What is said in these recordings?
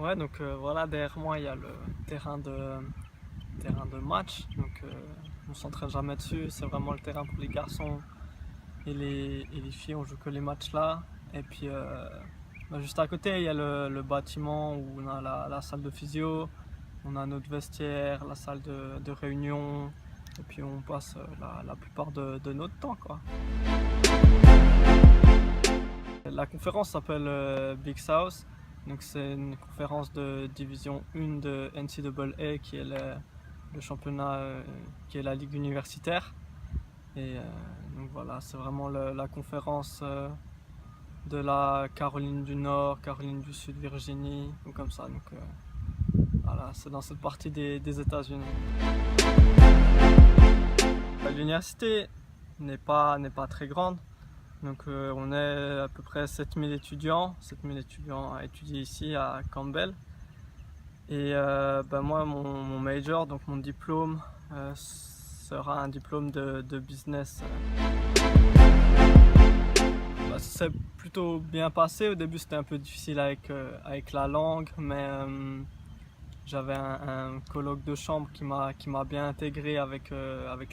Ouais, donc voilà, derrière moi il y a le terrain de match. Donc on s'entraîne jamais dessus, c'est vraiment le terrain pour les garçons et les filles, on joue que les matchs là. Et puis juste à côté il y a le bâtiment où on a la salle de physio, on a notre vestiaire, la salle de réunion, et puis on passe la plupart de notre temps, quoi. La conférence s'appelle Big South, donc c'est une conférence de division 1 de NCAA qui est le championnat, qui est la ligue universitaire. Et donc voilà, c'est vraiment la conférence de la Caroline du Nord, Caroline du Sud, Virginie, ou comme ça. Donc voilà, c'est dans cette partie des États-Unis. L'université n'est pas très grande. Donc on est à peu près 7000 étudiants à étudier ici à Campbell. Et moi, mon major, donc mon diplôme, sera un diplôme de business. Ça s'est plutôt bien passé. Au début c'était un peu difficile avec la langue, mais j'avais un coloc de chambre qui m'a bien intégré avec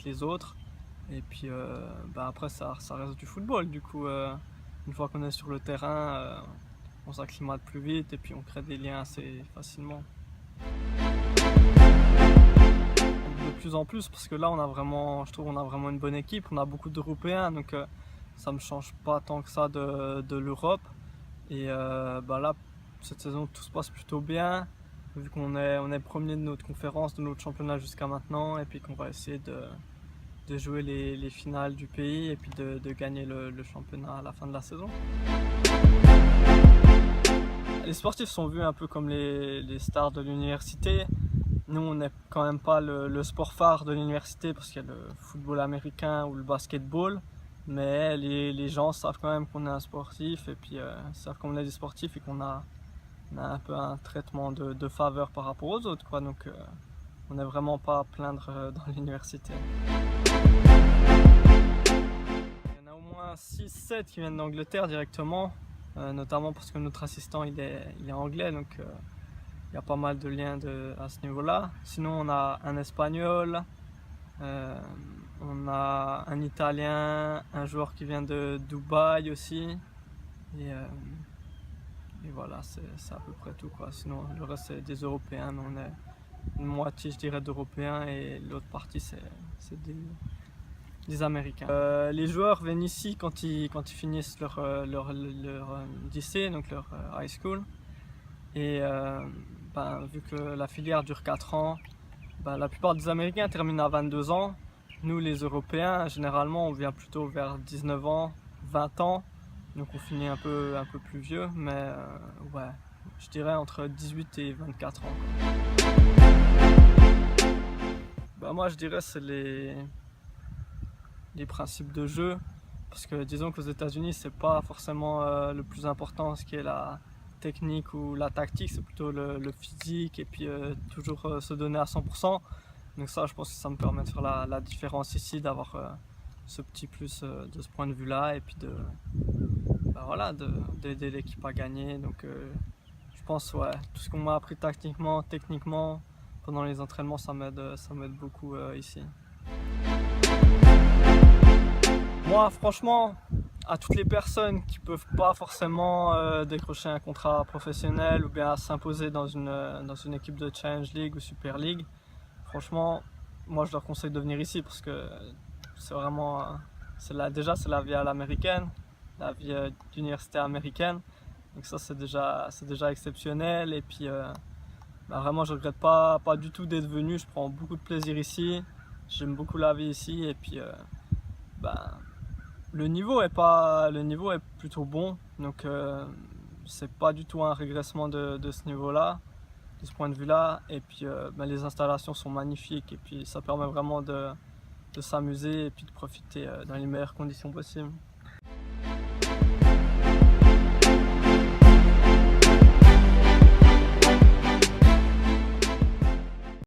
les autres. Et puis après ça reste du football, du coup une fois qu'on est sur le terrain, on s'acclimate plus vite et puis on crée des liens assez facilement. De plus en plus, parce que là je trouve on a vraiment une bonne équipe, on a beaucoup d'Européens, donc ça me change pas tant que ça de l'Europe. Et là cette saison tout se passe plutôt bien, vu qu'on est premier de notre conférence, de notre championnat jusqu'à maintenant, et puis qu'on va essayer de jouer les finales du pays et puis de gagner le championnat à la fin de la saison. Les sportifs sont vus un peu comme les stars de l'université. Nous, on n'est quand même pas le sport phare de l'université parce qu'il y a le football américain ou le basketball, mais les gens savent quand même qu'on est un sportif, et puis savent qu'on est des sportifs et qu'on a un peu un traitement de faveur par rapport aux autres, quoi. Donc on n'est vraiment pas à plaindre dans l'université. Il y en a au moins 6-7 qui viennent d'Angleterre directement, notamment parce que notre assistant il est anglais, donc il y a pas mal de liens à ce niveau-là. Sinon on a un espagnol, on a un italien, un joueur qui vient de Dubaï aussi, et voilà, c'est à peu près tout, quoi. Sinon le reste c'est des Européens, mais on est une moitié, je dirais, d'Européens et l'autre partie c'est des Américains. Les joueurs viennent ici quand ils finissent leur lycée, donc leur high school. Et vu que la filière dure 4 ans, la plupart des Américains terminent à 22 ans. Nous les Européens, généralement on vient plutôt vers 19 ans, 20 ans. Donc on finit un peu plus vieux, mais ouais, je dirais entre 18 et 24 ans. Moi je dirais c'est les principes de jeu, parce que disons qu'aux États-Unis c'est pas forcément le plus important, ce qui est la technique ou la tactique, c'est plutôt le physique, et puis toujours se donner à 100%. Donc ça, je pense que ça me permet de faire la différence ici, d'avoir ce petit plus de ce point de vue là, et puis d'aider l'équipe à gagner. Donc je pense, ouais, tout ce qu'on m'a appris tactiquement, techniquement pendant les entraînements, ça m'aide beaucoup ici. Moi franchement, à toutes les personnes qui peuvent pas forcément décrocher un contrat professionnel ou bien s'imposer dans une équipe de Challenge League ou Super League, franchement moi je leur conseille de venir ici, parce que c'est vraiment déjà c'est la vie à l'américaine, la vie d'université américaine, donc ça c'est déjà exceptionnel. Et puis vraiment je regrette pas du tout d'être venu, je prends beaucoup de plaisir ici, j'aime beaucoup la vie ici, et puis le niveau est plutôt bon, donc c'est pas du tout un régressement de ce niveau-là, de ce point de vue-là. Et puis les installations sont magnifiques, et puis ça permet vraiment de s'amuser et puis de profiter dans les meilleures conditions possibles.